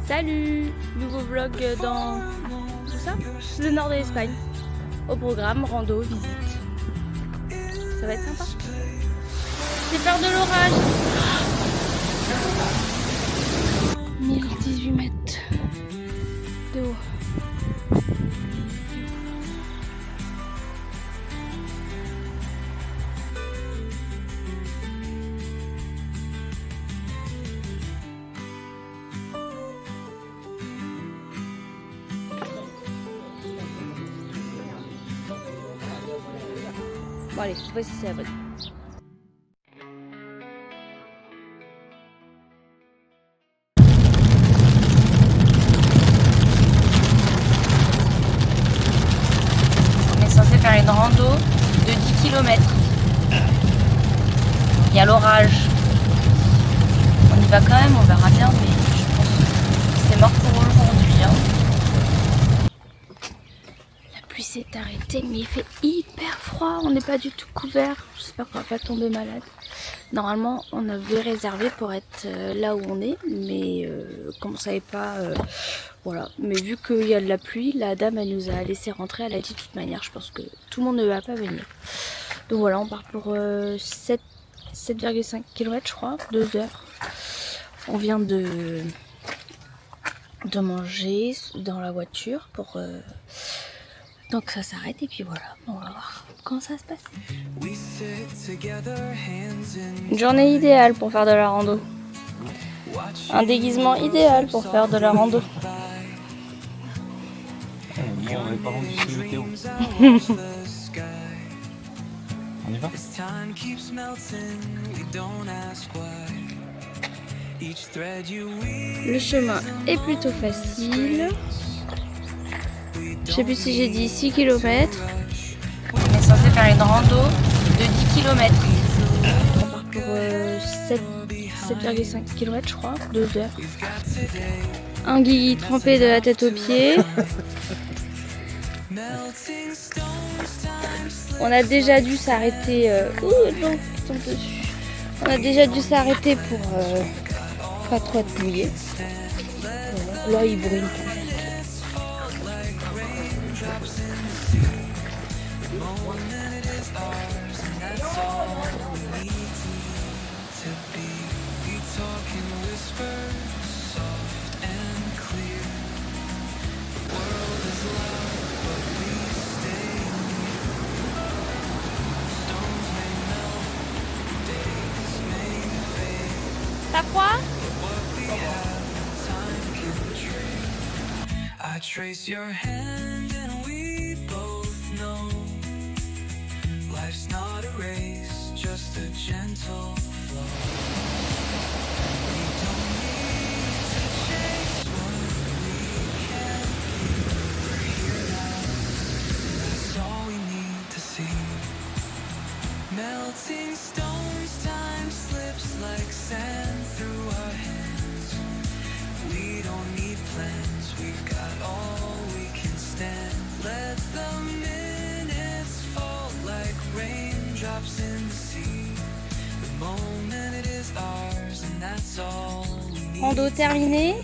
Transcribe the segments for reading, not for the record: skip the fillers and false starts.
Salut! Nouveau vlog dans tout ça, le nord de l'Espagne. Au programme, rando, visite. Ça va être sympa. J'ai peur de l'orage. 1018 mètres de haut. Bon allez, je vois si c'est la bonne. On est censé faire une rando de 10 km. Il y a l'orage. On y va quand même, on verra bien, mais je pense que c'est mort pour aujourd'hui. Hein. La pluie s'est arrêtée, mais il fait hyper froid, on n'est pas du tout couvert. J'espère qu'on va pas tomber malade. Normalement, on avait réservé pour être là où on est, mais comme on savait pas, voilà. Mais vu qu'il y a de la pluie, la dame elle nous a laissé rentrer. Elle a dit de toute manière, je pense que tout le monde ne va pas venir. Donc voilà, on part pour 7,5 km, je crois, 2 heures. On vient de manger dans la voiture pour donc ça s'arrête et puis voilà, on va voir comment ça se passe. Une journée idéale pour faire de la rando. Un déguisement idéal pour faire de la rando. On n'est pas rendu sur le météo. On y va? Le chemin est plutôt facile. Je sais plus si j'ai dit 6 km. On est censé faire une rando de 10 km. On part pour 7,5 km je crois, 2 heures. Un guigui trempé de la tête aux pieds. On a déjà dû s'arrêter. On a déjà dû s'arrêter pour pas trop être mouillé. Là il brûle. T'as froid? I trace your hand and we both know life's not a race, just a gentle flow. We don't need to chase what we can't be. We're here now, that's all we need to see. Melting stones, time slips like sand through our hands. We don't need plans, we've got all we can stand. Let the minutes fall like raindrops in the sea. The moment it is ours and that's all we need. Rando terminé.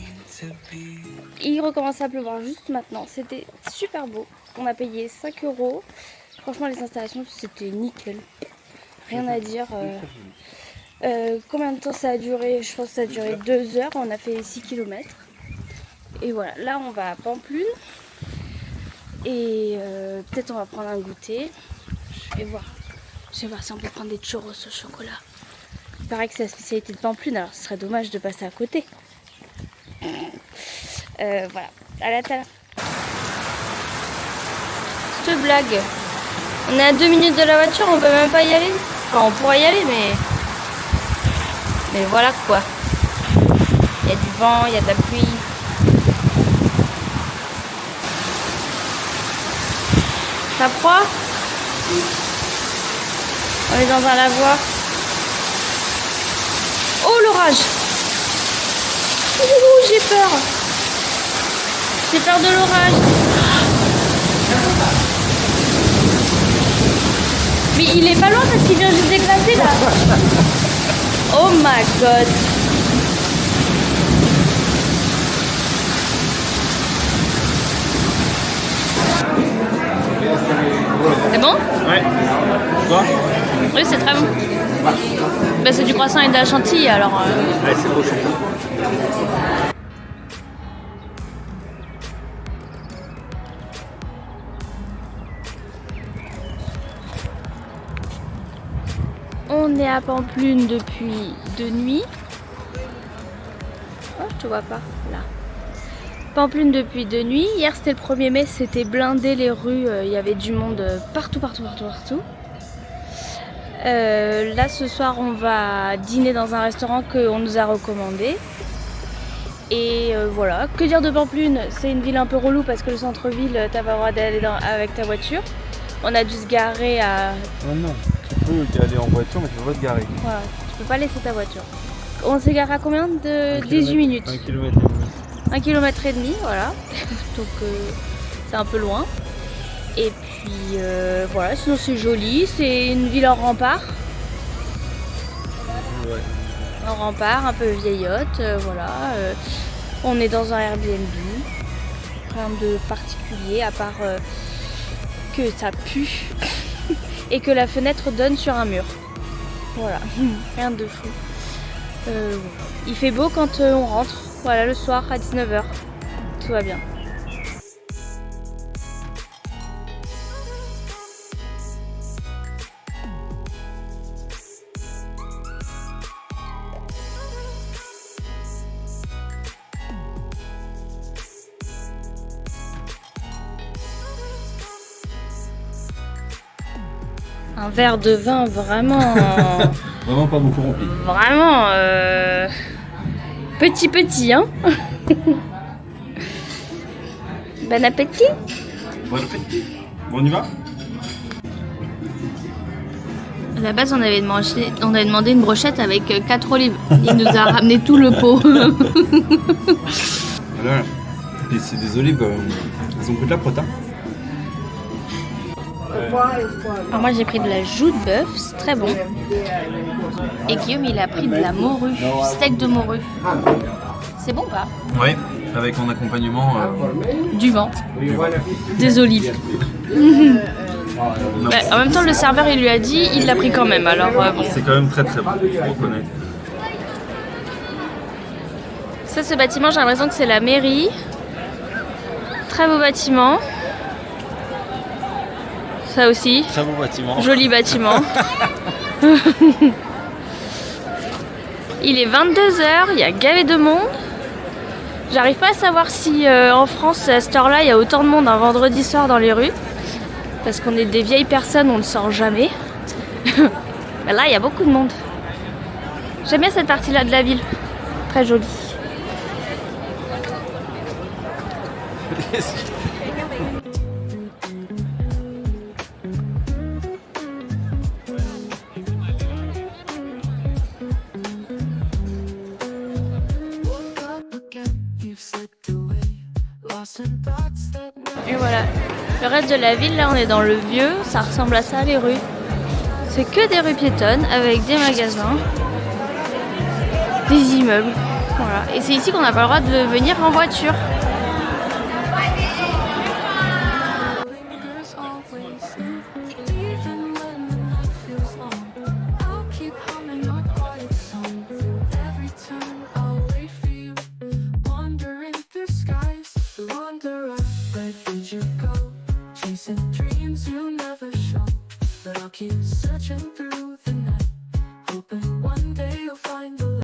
Il recommence à pleuvoir juste maintenant. C'était super beau. On a payé 5 €. Franchement les installations c'était nickel. Rien à dire. Combien de temps ça a duré? Je pense que ça a duré 2 heures. On a fait 6 km. Et voilà, là on va à Pamplune. Et peut-être on va prendre un goûter. Je vais voir si on peut prendre des churros au chocolat. Il paraît que c'est la spécialité de Pamplune, alors ce serait dommage de passer à côté. Voilà, à la table. Cette blague. On est à 2 minutes de la voiture, on peut même pas y aller. Enfin, on pourrait y aller, mais voilà quoi. Il y a du vent, il y a de la pluie. T'as froid? On est dans un lavoir. Oh l'orage! Ouh, j'ai peur. J'ai peur de l'orage. Mais il est pas loin parce qu'il vient juste d'éclater là. Oh my god. C'est bon? Ouais. Quoi? Oui, c'est très bon. Bah, c'est du croissant et de la chantilly alors. Ouais, c'est trop chaud. On est à Pampelune depuis 2 nuits. Oh, je te vois pas, là. Pampelune depuis 2 nuits. Hier c'était le 1er mai, c'était blindé les rues, il y avait du monde partout. Là ce soir on va dîner dans un restaurant qu'on nous a recommandé. Et voilà, que dire de Pampelune? C'est une ville un peu relou parce que le centre-ville, t'as pas le droit d'aller avec ta voiture. On a dû se garer à... Non, non. Tu peux y aller en voiture, mais tu peux pas te garer. Voilà, tu peux pas laisser ta voiture. On s'est garé à combien de 18 minutes? 1 km. 1 km et demi, voilà. Donc c'est un peu loin. Et puis voilà, sinon c'est joli, c'est une ville en rempart. Ouais. En rempart, un peu vieillotte, voilà. On est dans un Airbnb. Rien de particulier à part que ça pue et que la fenêtre donne sur un mur. Voilà, rien de fou. Il fait beau quand on rentre, voilà, le soir à 19h. Tout va bien. Un verre de vin vraiment... Vraiment pas beaucoup rempli. Vraiment petit, hein. Bon appétit. Bon appétit. Bon, on y va? À la base, on avait demandé une brochette avec 4 olives. Il nous a ramené tout le pot. Voilà. Et c'est des olives, elles ont que de la protéine. Alors moi, j'ai pris de la joue de bœuf, c'est très bon. Et Guillaume, il a pris de la morue, steak de morue. C'est bon ou pas? Ouais, avec en accompagnement Du vent, du vin. des olives. Bah, en même temps, le serveur, il lui a dit, il l'a pris quand même. Alors bon. C'est quand même très bon, faut reconnaître. Ça, ce bâtiment, j'ai l'impression que c'est la mairie. Très beau bâtiment. Ça aussi. Très beau bâtiment. Joli bâtiment. Il est 22h, il y a gavé de monde. J'arrive pas à savoir si en France, à cette heure-là, il y a autant de monde un vendredi soir dans les rues. Parce qu'on est des vieilles personnes, on ne sort jamais. Mais là, il y a beaucoup de monde. J'aime bien cette partie-là de la ville. Très jolie. Et voilà, le reste de la ville, là on est dans le vieux, ça ressemble à ça les rues. C'est que des rues piétonnes avec des magasins, des immeubles, voilà. Et c'est ici qu'on n'a pas le droit de venir en voiture. Chasing dreams you'll never show, but I'll keep searching through